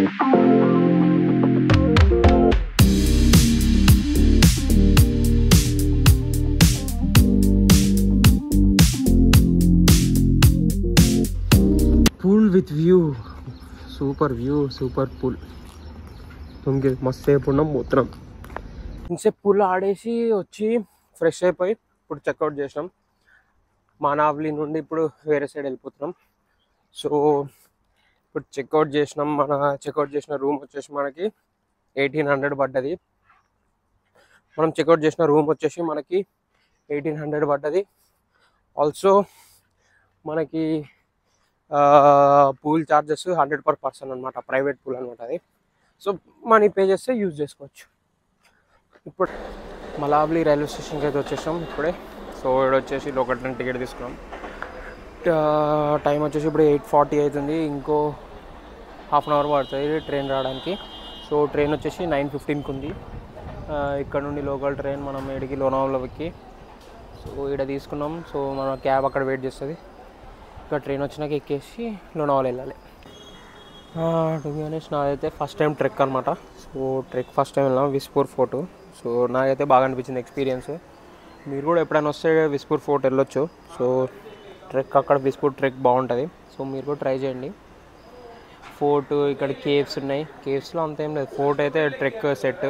Pool with view, super view, super pool. ఇంకే మస్తు సేపు ఉన్నాం మొత్తం. ఇంతసేపు పూల్ ఆడేసి వచ్చి ఫ్రెష్ అయిపోయి ఇప్పుడు చెక్అవుట్ చేసినాం. మనావ్లీ నుండి ఇప్పుడు వేరే సైడ్ వెళ్ళిపోతున్నాం. సో ఇప్పుడు చెక్అవుట్ చేసినాం. మన చెక్అవుట్ చేసిన రూమ్ వచ్చేసి మనకి 1800 పడ్డది. మనం చెక్అవుట్ చేసిన రూమ్ వచ్చేసి మనకి 1800 పడ్డది. ఆల్సో మనకి పూల్ చార్జెస్ 100 per person అనమాట, ప్రైవేట్ పూల్ అనమాట అది. సో మనీ పే చేస్తే యూజ్ చేసుకోవచ్చు. ఇప్పుడు మనావ్లీ రైల్వే స్టేషన్కి అయితే వచ్చేసాం ఇప్పుడే. సో ఇక్కడ వచ్చేసి లోకల్ ట్రైన్ టికెట్ తీసుకున్నాం. టైం వచ్చేసి ఇప్పుడు 8:40 అవుతుంది. ఇంకో హాఫ్ అన్ అవర్ పడుతుంది ట్రైన్ రావడానికి. సో ట్రైన్ వచ్చేసి 9:15కి ఉంది. ఇక్కడ నుండి లోకల్ ట్రైన్ మనం ఏడికి లోనావాలాకి. సో ఇక్కడ తీసుకున్నాం. సో మన క్యాబ్ అక్కడ వెయిట్ చేస్తుంది. ఇక్కడ ట్రైన్ వచ్చినాక ఎక్కేసి లోనావాలా వెళ్ళాలి. టు బి ఆనెస్ట్ నాదైతే ఫస్ట్ టైం ట్రెక్ అనమాట. సో ట్రెక్ ఫస్ట్ టైం వెళ్ళాం విస్పూర్ ఫోర్ట్. సో నాకైతే బాగా అనిపించింది ఎక్స్పీరియన్స్. మీరు కూడా ఎప్పుడైనా వస్తే విస్పూర్ ఫోర్ట్ వెళ్ళొచ్చు. సో ట్రెక్ అక్కడ విస్పూర్ ట్రెక్ బాగుంటుంది. సో మీరు కూడా ట్రై చేయండి. ఫోర్ట్ ఇక్కడ కేవ్స్ ఉన్నాయి. కేవ్స్లో అంత ఏం లేదు, ఫోర్ట్ అయితే ట్రెక్ సెట్.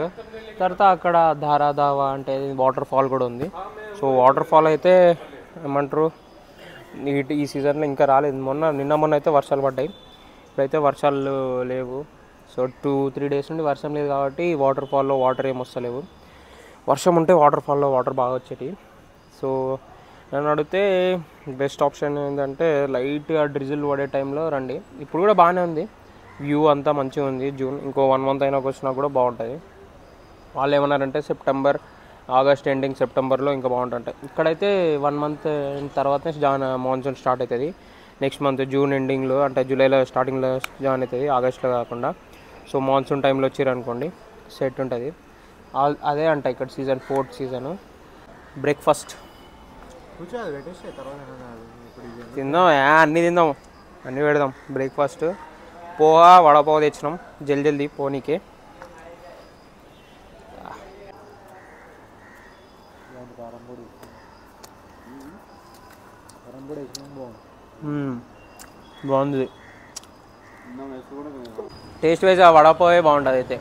తర్వాత అక్కడ ధారాదావా అంటే వాటర్ ఫాల్ కూడా ఉంది. సో వాటర్ ఫాల్ అయితే ఏమంటారు ఈ సీజన్లో ఇంకా రాలేదు. నిన్న మొన్న అయితే వర్షాలు పడ్డాయి. ఇప్పుడైతే వర్షాలు లేవు. సో 2-3 డేస్ నుండి వర్షం లేదు కాబట్టి వాటర్ ఫాల్లో వాటర్ ఏమి వస్తలేవు. వర్షం ఉంటే వాటర్ ఫాల్లో వాటర్ బాగా వచ్చేటి. సో నన్ను అడిగితే బెస్ట్ ఆప్షన్ ఏంటంటే లైట్గా డ్రిజిల్ పడే టైంలో రండి. ఇప్పుడు కూడా బాగానే ఉంది, వ్యూ అంతా మంచిగా ఉంది. జూన్ ఇంకో 1 month అయినా వచ్చినా కూడా బాగుంటుంది. వాళ్ళు ఏమన్నారంటే ఆగస్ట్ ఎండింగ్ సెప్టెంబర్లో ఇంకా బాగుంటుంటాయి. ఇక్కడైతే 1 month తర్వాత మాన్సూన్ స్టార్ట్ అవుతుంది. నెక్స్ట్ మంత్ జూన్ ఎండింగ్లో అంటే జూలైలో స్టార్టింగ్లో జాయిన్ అవుతుంది, ఆగస్ట్లో కాకుండా. సో మాన్సూన్ టైంలో వచ్చారనుకోండి సెట్ ఉంటుంది. అదే అంట ఇక్కడ సీజన్, 4th సీజన్. బ్రేక్ఫాస్ట్ తిందాం, అన్నీ తిందాం, అన్నీ పెడదాం. బ్రేక్ఫాస్ట్ పోహా వడపావు తెచ్చినాం జల్దీ పోనీకే. బాగుంది టేస్ట్ వైజ్. ఆ వడపావే బాగుంటుంది అయితే.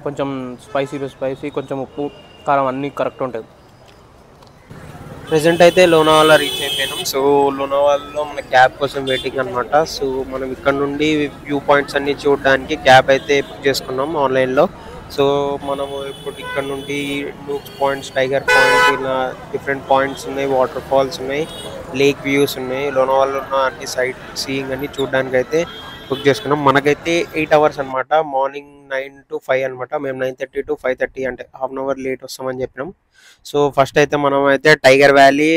కొంచెం స్పైసీ, కొంచెం ఉప్పు కారం అన్నీ కరెక్ట్ ఉంటుంది. ప్రెజెంట్ అయితే లోనావాలా రీచ్ అయిపోయినాం. సో లోనావాలాలో మన క్యాబ్ కోసం వెయిటింగ్ అనమాట. సో మనం ఇక్కడ నుండి వ్యూ పాయింట్స్ అన్ని చూడడానికి క్యాబ్ అయితే బుక్ చేసుకున్నాం ఆన్లైన్లో. సో మనము ఇప్పుడు ఇక్కడ నుండి నూక్స్ పాయింట్స్, టైగర్ పాయింట్, ఇలా డిఫరెంట్ పాయింట్స్ ఉన్నాయి, వాటర్ ఫాల్స్ ఉన్నాయి, లేక్ వ్యూస్ ఉన్నాయి. లోనావాలాలో ఉన్న అన్ని సైట్ సీయింగ్ అన్ని చూడడానికి అయితే బుక్ చేసుకున్నాం. మనకైతే 8 hours అనమాట. మార్నింగ్ 9 to 5 అనమాట. మేము 9:30 to 5:30 అంటే హాఫ్ అన్ అవర్ లేట్ వస్తామని చెప్పినాం. సో ఫస్ట్ అయితే మనం అయితే టైగర్ వ్యాలీ,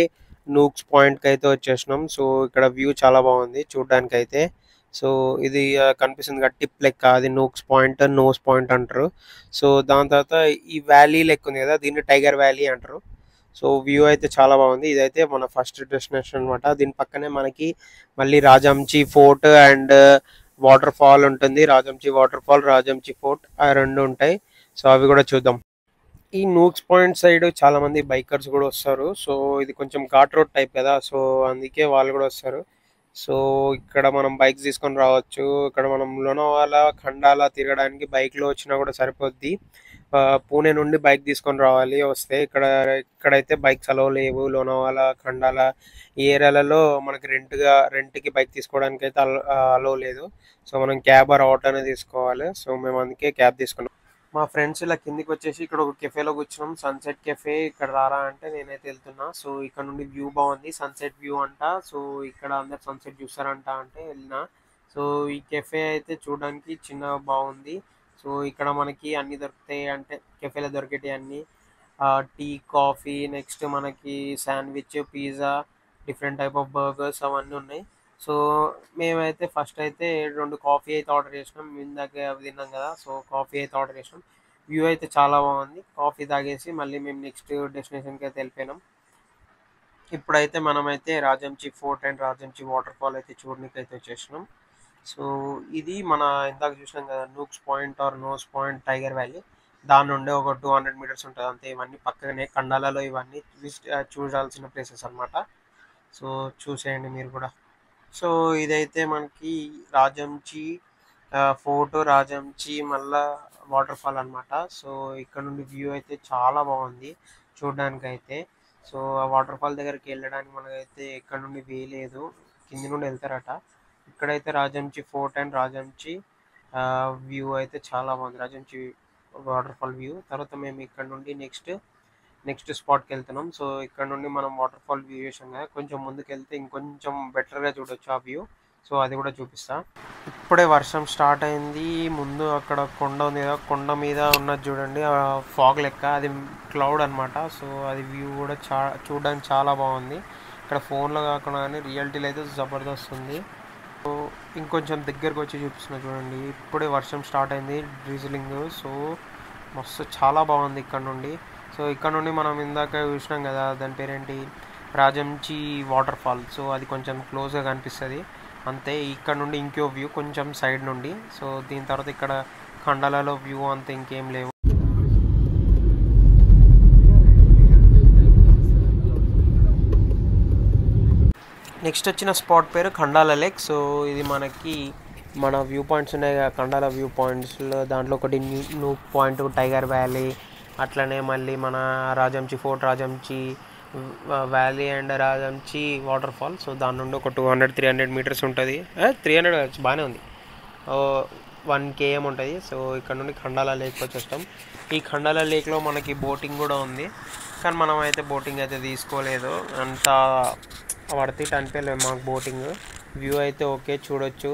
నూక్స్ పాయింట్కి అయితే వచ్చేసినాం. సో ఇక్కడ వ్యూ చాలా బాగుంది చూడడానికి అయితే. సో ఇది కనిపిస్తుంది కదా టిప్ లెక్క, అది నూక్స్ పాయింట్, నోస్ పాయింట్ అంటారు. సో దాని తర్వాత ఈ వ్యాలీ లెక్క ఉంది కదా, దీన్ని టైగర్ వ్యాలీ అంటారు. సో వ్యూ అయితే చాలా బాగుంది. ఇదైతే మన ఫస్ట్ డెస్టినేషన్ అనమాట. దీని పక్కనే మనకి మళ్ళీ రాజంచి ఫోర్ట్ అండ్ వాటర్ ఫాల్ ఉంటుంది. రాజంచి వాటర్ ఫాల్, రాజంచి ఫోర్ట్, ఆ రెండు ఉంటాయి. సో అవి కూడా చూద్దాం. ఈ నూక్స్ పాయింట్ సైడ్ చాలా మంది బైకర్స్ కూడా వస్తారు. సో ఇది కొంచెం ఘాట్ రోడ్ టైప్ కదా, సో అందుకే వాళ్ళు కూడా వస్తారు. సో ఇక్కడ మనం బైక్స్ తీసుకొని రావచ్చు. ఇక్కడ మనం లోనావాలా, ఖండాలా తిరగడానికి బైక్లో వచ్చినా కూడా సరిపోద్ది. పూణే నుండి బైక్ తీసుకొని రావాలి వస్తే. ఇక్కడైతే బైక్స్ అలో లేవు. లోనావాలా, ఖండాలా ఈ ఏరియాలలో మనకి రెంట్కి బైక్ తీసుకోవడానికి అయితే అలో లేదు. సో మనం క్యాబ్ ఆర్ ఆటోనే తీసుకోవాలి. సో మేము అందుకే క్యాబ్ తీసుకున్నాం. మా ఫ్రెండ్స్ ఇలా కిందికి వచ్చేసి ఇక్కడ ఒక కెఫేలో కూర్చున్నాం, సన్సెట్ కెఫే. ఇక్కడ రారా అంటే నేనైతే వెళ్తున్నా. సో ఇక్కడ నుండి వ్యూ బాగుంది, సన్సెట్ వ్యూ అంట. సో ఇక్కడ అందరు సన్సెట్ చూస్తారంట అంటే వెళ్ళినా. సో ఈ కెఫే అయితే చూడడానికి చిన్న బాగుంది. సో ఇక్కడ మనకి అన్ని దొరుకుతాయి, అంటే కెఫేలో దొరికేటి అన్ని. టీ, కాఫీ, నెక్స్ట్ మనకి sandwich, pizza, different type of burgers అవన్నీ ఉన్నాయి. సో మేమైతే ఫస్ట్ అయితే 2 కాఫీ అయితే ఆర్డర్ చేసినాం. ఇందాక అవి తిన్నాం కదా, సో కాఫీ అయితే ఆర్డర్ చేసినాం. వ్యూ అయితే చాలా బాగుంది. కాఫీ తాగేసి మళ్ళీ మేము నెక్స్ట్ డెస్టినేషన్కి అయితే వెళ్ళిపోయినాం. ఇప్పుడైతే మనమైతే రాజంచి fort and Rajmachi water fall అయితే చూడడానికి అయితే వచ్చేసినాం. సో ఇది మన ఇందాక చూసాం కదా Nooks Point or Nose Point Tiger Valley, దాని నుండి ఒక 200 మీటర్స్ ఉంటుంది అంతే. ఇవన్నీ పక్కనే ఖండాలలో ఇవన్నీ చూడాల్సిన ప్లేసెస్ అన్నమాట. సో చూసేయండి మీరు కూడా. సో ఇదైతే మనకి రాజంచి ఫోర్ట్, రాజంచి మళ్ళా వాటర్ ఫాల్ అనమాట. సో ఇక్కడ నుండి వ్యూ అయితే చాలా బాగుంది చూడడానికి అయితే. సో ఆ వాటర్ ఫాల్ దగ్గరికి వెళ్ళడానికి మనకైతే ఇక్కడ నుండి వేయలేదు, కింది నుండి వెళ్తారట. ఇక్కడైతే రాజంచి ఫోర్ట్ అండ్ రాజంచి వ్యూ అయితే చాలా బాగుంది, రాజంచి వాటర్ ఫాల్ వ్యూ. తర్వాత మేము ఇక్కడ నుండి నెక్స్ట్ స్పాట్కి వెళ్తున్నాం. సో ఇక్కడ నుండి మనం వాటర్ ఫాల్ వ్యూ చేసాం కదా, కొంచెం ముందుకు వెళ్తే ఇంకొంచెం బెటర్గా చూడొచ్చు ఆ వ్యూ. సో అది కూడా చూపిస్తా. ఇప్పుడే వర్షం స్టార్ట్ అయింది. ముందు అక్కడ కొండ ఉంది కదా, కొండ మీద ఉన్నది చూడండి ఫాగ్ లెక్క, అది క్లౌడ్ అనమాట. సో అది వ్యూ కూడా చూడడానికి చాలా బాగుంది. ఇక్కడ ఫోన్లో కాకుండా కానీ రియాలిటీలో అయితే జబర్దస్త్ ఉంది. సో ఇంకొంచెం దగ్గరకు వచ్చి చూపిస్తున్నా చూడండి. ఇప్పుడే వర్షం స్టార్ట్ అయింది, డ్రిజిలింగ్. సో మస్తు చాలా బాగుంది ఇక్కడ నుండి. సో ఇక్కడ నుండి మనం ఇందాక చూసినాం కదా, దాని పేరేంటి, రాజంచి వాటర్ ఫాల్. సో అది కొంచెం క్లోజ్గా కనిపిస్తుంది అంతే. ఇక్కడ నుండి ఇంకో వ్యూ కొంచెం సైడ్ నుండి. సో దీని తర్వాత ఇక్కడ ఖండాలలో వ్యూ అంతా ఇంకేం లేవు. నెక్స్ట్ వచ్చిన స్పాట్ పేరు ఖండాల లేక్. సో ఇది మనకి మన వ్యూ పాయింట్స్ ఉన్నాయి కదా ఖండాల వ్యూ పాయింట్స్లో, దాంట్లో ఒకటి నూక్ పాయింట్, టైగర్ వ్యాలీ, అట్లనే మళ్ళీ మన Rajmachi fort, Rajmachi valley and Rajmachi waterfall. So దాని నుండి ఒక 200-300 మీటర్స్ ఉంటుంది. 300 బాగానే ఉంది, 1 km ఉంటుంది. సో ఇక్కడ నుండి ఖండాల లేక్ వచ్చేస్తాం. ఈ ఖండాల లేక్లో మనకి బోటింగ్ కూడా ఉంది, కానీ మనం అయితే బోటింగ్ అయితే తీసుకోలేదు, అంత వర్త్ ఇట్ అనిపించలేదు మాకు బోటింగ్. వ్యూ అయితే ఓకే, చూడొచ్చు,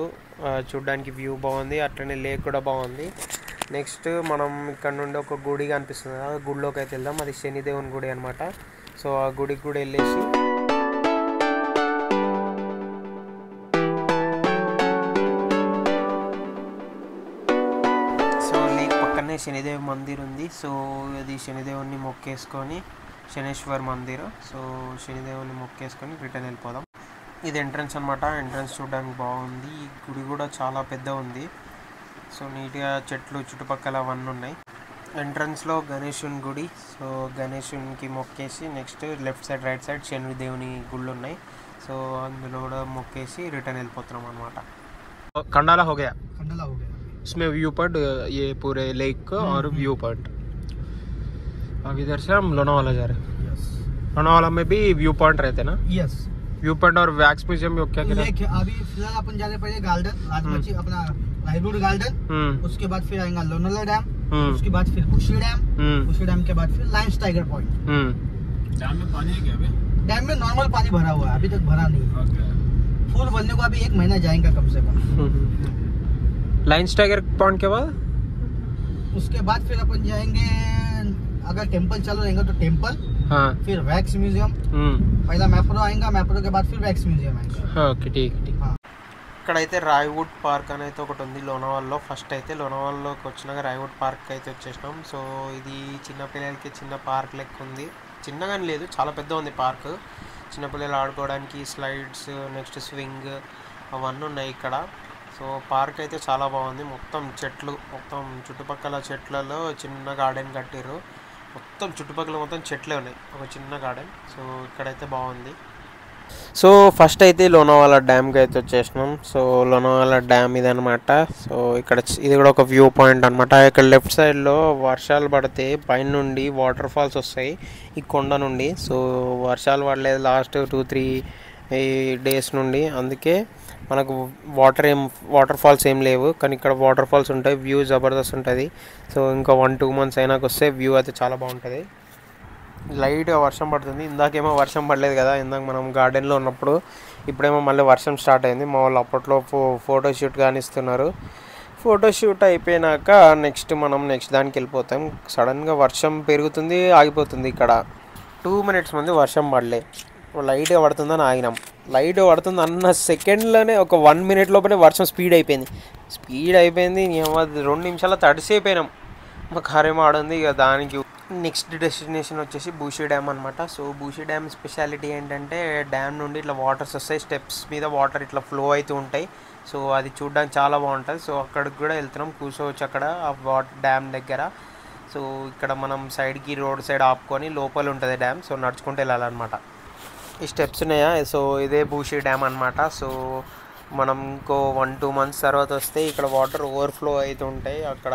చూడడానికి వ్యూ బాగుంది, అట్లనే లేక్ కూడా బాగుంది. నెక్స్ట్ మనం ఇక్కడ నుండి ఒక గుడి కనిపిస్తుంది కదా, గుడిలోకి అయితే వెళ్దాం. అది శనిదేవుని గుడి అనమాట. సో ఆ గుడికి కూడా వెళ్ళేసి సో లేక్ పక్కనే శనిదేవ్ మందిర్ ఉంది. సో అది శనిదేవుని మొక్కేసుకొని, శనేశ్వర్ మందిర్. సో శనిదేవుని మొక్కేసుకొని రిటర్న్ వెళ్ళిపోదాం. ఇది ఎంట్రన్స్ అనమాట. ఎంట్రన్స్ చూడడానికి బాగుంది. ఈ గుడి కూడా చాలా పెద్ద ఉంది. సో నీట్గా చెట్లు చుట్టుపక్కల అవన్నీ ఉన్నాయి. ఎంట్రన్స్లో గణేశుని గుడి. సో గణేశునికి మొక్కేసి next left side right side శనిదేవుని గుళ్ళు ఉన్నాయి. సో అందులో కూడా మొక్కేసి రిటర్న్ వెళ్ళిపోతున్నాం అనమాట. खंडाला हो गया इसमें व्यू पॉइंट, ये पूरे लेक का और व्यू पॉइंट. अब इधर से हम लोनावाला जा रहे हैं. लोनावाला में भी व्यू पॉइंट रहते हैं ना? यस, व्यू पॉइंट और वैक्स म्यूजियम में क्या क्या? अभी फिलहाल अपन जा रहे पहले गार्डन राजमची, अपना लाइववुड गार्डन, उसके बाद फिर आएगा लोनावाला डैम, उसके बाद फिर बुशी डैम, बुशी डैम के बाद फिर लायंस टाइगर पॉइंट. डैम में पानी है क्या अभी? डैम में नॉर्मल पानी भरा हुआ है, अभी तक भरा नहीं है. फुल बनने को अभी 1 महीना जाएगा कम से कम. लायंस टाइगर पॉइंट के बाद उसके बाद फिर अपन जाएंगे, अगर टेम्पल चालू रहेगा तो टेम्पल, हाँ, फिर वैक्स म्यूजियम, पहला मैप्रो आएगा, मैप्रो के बाद फिर वैक्स म्यूजियम आएगा. ఓకే ఠీక్. ఇక్కడైతే రాయ్వుడ్ పార్క్ అని అయితే ఒకటి ఉంది లోనావాల్లో. ఫస్ట్ అయితే లోనావాల్లోకి వచ్చినాక రాయ్వుడ్ పార్క్ అయితే వచ్చేసినాం. సో ఇది చిన్నపిల్లలకి చిన్న పార్క్ లెక్క ఉంది, చిన్నగాని లేదు, చాలా పెద్ద ఉంది పార్క్. చిన్నపిల్లలు ఆడుకోవడానికి స్లైడ్స్, నెక్స్ట్ స్వింగ్ అవన్నీ ఉన్నాయి ఇక్కడ. సో పార్క్ అయితే చాలా బాగుంది. మొత్తం చెట్లు, మొత్తం చుట్టుపక్కల చెట్లలో చిన్న గార్డెన్ కట్టారు. మొత్తం చుట్టుపక్కల మొత్తం చెట్లే ఉన్నాయి, ఒక చిన్న గార్డెన్. సో ఇక్కడైతే బాగుంది. సో ఫస్ట్ అయితే లోనావాలా డ్యామ్కి అయితే వచ్చేసినాం. సో లోనావాలా డ్యామ్ ఇది అనమాట. సో ఇక్కడ ఇది కూడా ఒక వ్యూ పాయింట్ అనమాట. ఇక్కడ లెఫ్ట్ సైడ్లో వర్షాలు పడితే పైన నుండి వాటర్ ఫాల్స్ వస్తాయి ఈ కొండ నుండి. సో వర్షాలు పడలేదు లాస్ట్ 2-3 డేస్ నుండి, అందుకే మనకు వాటర్ ఫాల్స్ ఏం లేవు, కానీ ఇక్కడ వాటర్ ఫాల్స్ ఉంటాయి. వ్యూ జబర్దస్త్ ఉంటుంది. సో ఇంకా 1-2 మంత్స్ అయినాక వస్తే వ్యూ అయితే చాలా బాగుంటుంది. లైట్గా వర్షం పడుతుంది. ఇందాకేమో వర్షం పడలేదు కదా, ఇందాక మనం గార్డెన్లో ఉన్నప్పుడు. ఇప్పుడేమో మళ్ళీ వర్షం స్టార్ట్ అయింది. మా వాళ్ళు అప్పట్లో ఫోటోషూట్ కానిస్తున్నారు. ఫోటోషూట్ అయిపోయినాక మనం నెక్స్ట్ దానికి వెళ్ళిపోతాం. సడన్గా వర్షం పెరుగుతుంది, ఆగిపోతుంది. ఇక్కడ 2 మినిట్స్ ముందు వర్షం పడలే, లైట్గా పడుతుందని ఆగినాం. లైట్గా పడుతుంది అన్న సెకండ్లోనే ఒక 1 మినిట్ లోపలే వర్షం స్పీడ్ అయిపోయింది. 2 నిమిషాల తడిసిపోయినాం. మా కారేమో ఆడుంది. ఇక దానికి నెక్స్ట్ డెస్టినేషన్ వచ్చేసి బూషీ డ్యామ్ అనమాట. సో బూషీ డ్యామ్ స్పెషాలిటీ ఏంటంటే, డ్యామ్ నుండి ఇట్లా వాటర్స్ వస్తాయి, స్టెప్స్ మీద వాటర్ ఇట్లా ఫ్లో అవుతూ ఉంటాయి. సో అది చూడడానికి చాలా బాగుంటుంది. సో అక్కడికి కూడా వెళ్తున్నాం, కూర్చోవచ్చు అక్కడ ఆ డ్యామ్ దగ్గర. సో ఇక్కడ మనం సైడ్కి రోడ్ సైడ్ ఆపుకొని లోపల ఉంటుంది డ్యామ్. సో నడుచుకుంటూ వెళ్ళాలన్నమాట. ఈ స్టెప్స్ ఉన్నాయా, సో ఇదే బూషి డ్యామ్ అనమాట. సో మనం ఇంకో 1-2 months తర్వాత వస్తే ఇక్కడ వాటర్ ఓవర్ఫ్లో అవుతుంటాయి. అక్కడ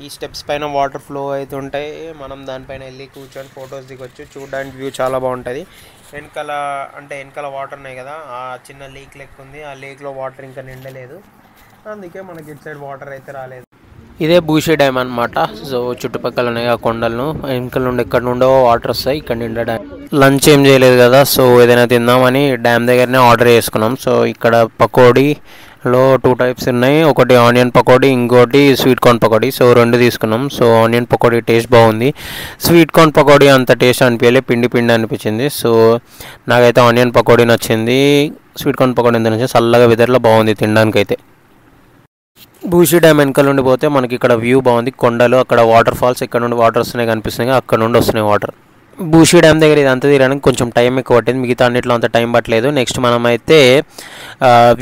ఈ స్టెప్స్ పైన వాటర్ ఫ్లో అవుతుంటాయి. మనం దానిపైన వెళ్ళి కూర్చొని ఫొటోస్ దిగొచ్చు. చూడడానికి వ్యూ చాలా బాగుంటుంది. వెనకాల వాటర్ ఉన్నాయి కదా, ఆ చిన్న లేక్ లెక్క ఉంది. ఆ లేక్లో వాటర్ ఇంకా నిండలేదు, అందుకే మనకి ఇటు సైడ్ వాటర్ అయితే రాలేదు. ఇదే బూషి డ్యామ్ అనమాట. సో చుట్టుపక్కల ఉన్నాయి ఆ కొండలను, వెనకాల నుండి ఎక్కడ నుండో వాటర్ వస్తాయి, ఇక్కడ నిండా డ్యామ్. లంచ్ ఏం చేయలేదు కదా, సో ఏదైనా తిందామని డ్యామ్ దగ్గరనే ఆర్డర్ చేసుకున్నాం. సో ఇక్కడ పకోడీలో 2 types ఉన్నాయి, ఒకటి ఆనియన్ పకోడీ, ఇంకోటి స్వీట్ కార్న్ పకోడీ. సో 2 తీసుకున్నాం. సో ఆనియన్ పకోడీ టేస్ట్ బాగుంది, స్వీట్ కార్న్ పకోడీ అంత టేస్ట్ అనిపించలేదు, పిండి పిండి అనిపించింది. సో నాకైతే ఆనియన్ పకోడీ నచ్చింది, స్వీట్ కార్న్ పకోడీ ఎంత నచ్చింది. చల్లగా వెదర్లో బాగుంది తినడానికైతే. బూషి డ్యామ్ వెనకాల నుండి పోతే మనకి ఇక్కడ వ్యూ బాగుంది, కొండలు, అక్కడ వాటర్ ఫాల్స్, ఇక్కడ నుండి వాటర్ వస్తున్నాయి కనిపిస్తున్నాయి, అక్కడ నుండి వస్తున్నాయి వాటర్. బూషి డ్యామ్ దగ్గర ఇదంతా తీయడానికి కొంచెం టైం ఎక్కువ పట్టింది, మిగతా అన్నిట్లో అంత టైం పట్టలేదు. నెక్స్ట్ మనమైతే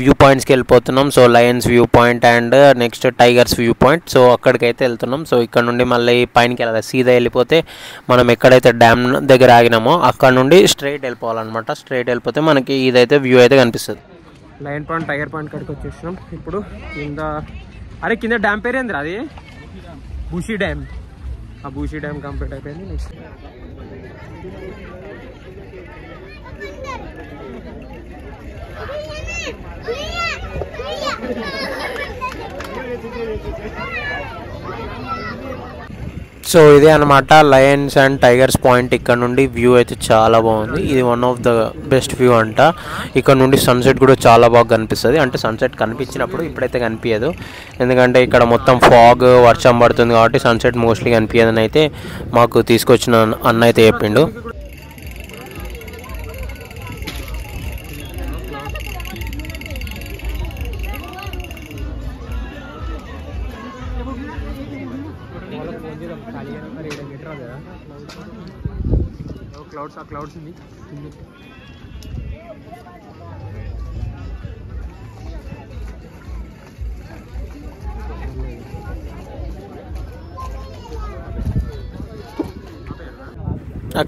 వ్యూ పాయింట్స్కి వెళ్ళిపోతున్నాం. So lions view point and next tigers view point. So అక్కడికైతే వెళ్తున్నాం. సో ఇక్కడ నుండి మళ్ళీ పైనకి వెళ్ళాలి, సీదా వెళ్ళిపోతే మనం ఎక్కడైతే డ్యామ్ దగ్గర ఆగినామో అక్కడ నుండి స్ట్రైట్ వెళ్ళిపోవాలన్నమాట. స్ట్రైట్ వెళ్ళిపోతే మనకి ఇదైతే వ్యూ అయితే కనిపిస్తుంది. లయన్ పాయింట్, టైగర్ పాయింట్ కాడికి వచ్చేసినాం. ఇప్పుడు కింద డ్యామ్ పేరేంద్ర అది బూషి డ్యామ్. ఆ బూషి డ్యామ్ కంప్లీట్ అయిపోయింది. నెక్స్ట్ సో ఇదే అనమాట లయన్స్ అండ్ టైగర్స్ పాయింట్. ఇక్కడ నుండి వ్యూ అయితే చాలా బాగుంది, ఇది one of the best view అంట. ఇక్కడ నుండి సన్సెట్ కూడా చాలా బాగా కనిపిస్తుంది, అంటే సన్సెట్ కనిపించినప్పుడు, ఇప్పుడైతే కనిపించదు ఎందుకంటే ఇక్కడ మొత్తం ఫాగ్, వర్షం పడుతుంది కాబట్టి సన్సెట్ మోస్ట్లీ కనిపించదని అయితే మాకు తీసుకొచ్చిన అన్న అయితే చెప్పిండు. క్లౌడ్స్ ఉంది.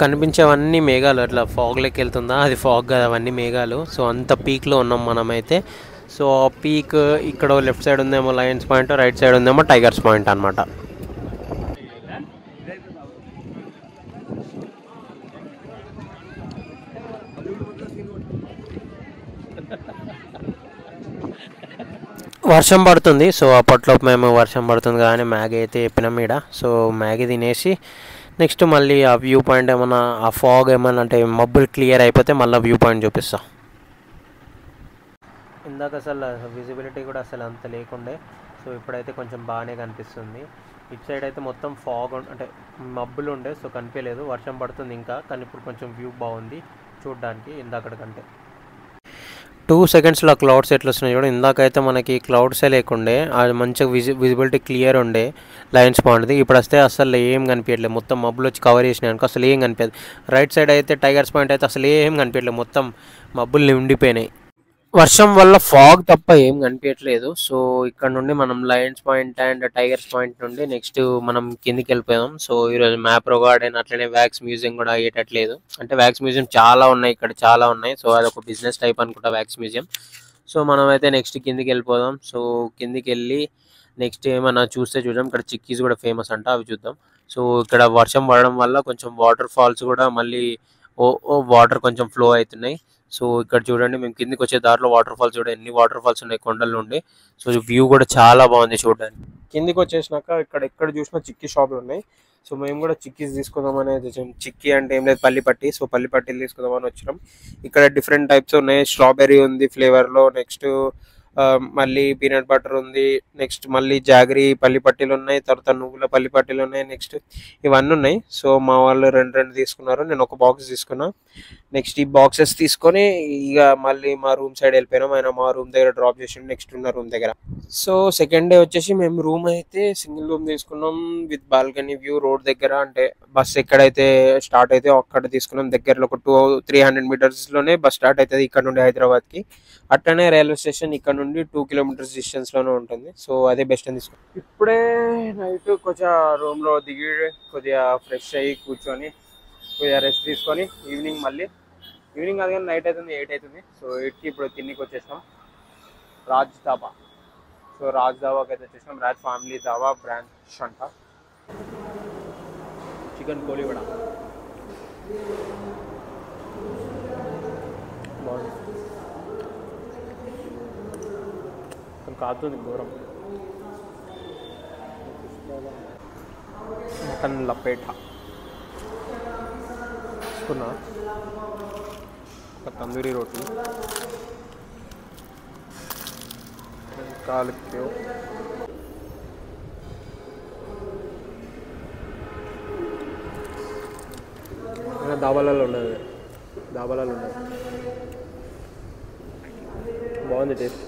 కనిపించేవన్నీ మేఘాలు, అట్లా ఫాగ్ లెక్క వెళ్తుందా, అది ఫాగ్ కదా, అవన్నీ మేఘాలు. సో అంత పీక్లో ఉన్నాం మనమైతే. సో పీక్ ఇక్కడ లెఫ్ట్ సైడ్ ఉందేమో లయన్స్ పాయింట్, రైట్ సైడ్ ఉందేమో టైగర్స్ పాయింట్ అనమాట. వర్షం పడుతుంది. సో అప్పట్లో మేము వర్షం పడుతుంది కానీ మ్యాగీ అయితే చెప్పినాం ఈడ. సో మ్యాగీ తినేసి నెక్స్ట్ మళ్ళీ ఆ వ్యూ పాయింట్ ఏమన్నా, ఆ ఫాగ్ ఏమన్నా అంటే మబ్బులు క్లియర్ అయిపోతే మళ్ళీ వ్యూ పాయింట్ చూపిస్తా. ఇందాక అసలు విజిబిలిటీ కూడా అసలు అంత లేకుండే, సో ఇప్పుడైతే కొంచెం బాగానే కనిపిస్తుంది. ఇటు సైడ్ అయితే మొత్తం ఫాగ్ అంటే మబ్బులు ఉండే, సో కనిపించలేదు. వర్షం పడుతుంది ఇంకా, కానీ ఇప్పుడు కొంచెం వ్యూ బాగుంది చూడడానికి ఇందాకటికంటే. 2 seconds క్లౌడ్స్ ఎట్లా వస్తున్నాయి చూడ. ఇందాకైతే మనకి క్లౌడ్సే లేకుండే, అది మంచిగా విజిబిలిటీ క్లియర్ ఉండే లయన్స్ పాయింట్ది. ఇప్పుడు వస్తే అసలు ఏం కనిపించట్లేదు, మొత్తం మబ్బులు వచ్చి కవర్ చేసినాయి అనుకో, అసలు ఏం కనిపించదు. రైట్ సైడ్ అయితే టైగర్స్ పాయింట్ అయితే అసలు ఏం కనిపించట్లేదు, మొత్తం మబ్బులు నిండిపోయినాయి. వర్షం వల్ల ఫాగ్ తప్ప ఏం కనిపించట్లేదు. సో ఇక్కడ నుండి మనం Lions point and tigers point నుండి నెక్స్ట్ మనం కిందికి వెళ్ళిపోయాం. సో ఈరోజు మ్యాప్రో గార్డెన్ అట్లనే వ్యాక్స్ మ్యూజియం కూడా అయ్యేటట్లేదు, అంటే వ్యాక్స్ మ్యూజియం చాలా ఉన్నాయి ఇక్కడ, చాలా ఉన్నాయి. సో అదొక బిజినెస్ టైప్ అనుకుంటా వ్యాక్స్ మ్యూజియం. సో మనం అయితే నెక్స్ట్ కిందికి వెళ్ళిపోదాం. సో కిందికి వెళ్ళి నెక్స్ట్ ఏమన్నా చూస్తే చూద్దాం. ఇక్కడ చిక్కీస్ కూడా ఫేమస్ అంట, అవి చూద్దాం. సో ఇక్కడ వర్షం పడడం వల్ల కొంచెం వాటర్ ఫాల్స్ కూడా మళ్ళీ వాటర్ కొంచెం ఫ్లో అవుతున్నాయి. సో ఇక్కడ చూడండి, మేము కిందికి వచ్చే దారిలో వాటర్ ఫాల్స్ చూడండి, ఎన్ని వాటర్ ఫాల్స్ ఉన్నాయి కొండల నుండి. సో వ్యూ కూడా చాలా బాగుంది చూడడానికి. కిందికి వచ్చేసినాక ఇక్కడ ఎక్కడ చూసినా చిక్కీ షాపులు ఉన్నాయి. సో మేము కూడా చిక్కీస్ తీసుకుందాం అనేది, చిక్కీ అంటే ఏం లేదు పల్లిపట్టి. సో పల్లిపట్టీలు తీసుకుందామని వచ్చినాం. ఇక్కడ డిఫరెంట్ టైప్స్ ఉన్నాయి, స్ట్రాబెర్రీ ఉంది ఫ్లేవర్లో, నెక్స్ట్ మళ్ళీ పీనట్ బటర్ ఉంది, నెక్స్ట్ మళ్ళీ జాగరీ పల్లిపట్టీలు ఉన్నాయి, తర్వాత నువ్వుల పల్లిపట్టీలు ఉన్నాయి, నెక్స్ట్ ఇవన్నీ ఉన్నాయి. సో మా వాళ్ళు 2 తీసుకున్నారు, నేను ఒక బాక్స్ తీసుకున్నా. నెక్స్ట్ ఈ బాక్సెస్ తీసుకొని ఇక మళ్ళీ మా రూమ్ సైడ్ వెళ్ళిపోయినాం. ఆయన మా రూమ్ దగ్గర డ్రాప్ చేసి నెక్స్ట్ ఉన్న రూమ్ దగ్గర. సో సెకండ్ డే వచ్చేసి మేము రూమ్ అయితే సింగిల్ రూమ్ తీసుకున్నాం విత్ బాల్కనీ వ్యూ రోడ్ దగ్గర, అంటే బస్ ఎక్కడైతే స్టార్ట్ అయితే అక్కడ తీసుకున్నాం. దగ్గరలో ఒక 200-300 meters లోనే బస్ స్టార్ట్ అవుతుంది ఇక్కడ నుండి హైదరాబాద్కి. అట్లనే రైల్వే స్టేషన్ ఇక్కడ నుండి నుండి 2 కిలోమీటర్స్ డిస్టెన్స్లోనే ఉంటుంది. సో అదే బెస్ట్ అని తీసుకో. ఇప్పుడే నైట్ కొంచెం రూమ్లో దిగి కొద్దిగా ఫ్రెష్ అయ్యి కూర్చొని కొద్దిగా రెస్ట్ తీసుకొని ఈవినింగ్ కాదు కానీ నైట్ అవుతుంది, 8 అవుతుంది. సో 8కి ఇప్పుడు తిన్నికి వచ్చేసాం రాజ్ ధాబా. సో రాజ్ ధాబాకి అయితే వచ్చేసాం. రాజ్ ఫ్యామిలీ ధాబా బ్రాంచ్ అంట. చికెన్ కోలి వడ బాగుంది. కాదుంది ఘోరం. మటన్ లపేట తీసుకున్నా. ఒక తందూరి రోటీ, కాలిక్యో, దాబాలలో ఉండదు, బాగుంది టేస్ట్.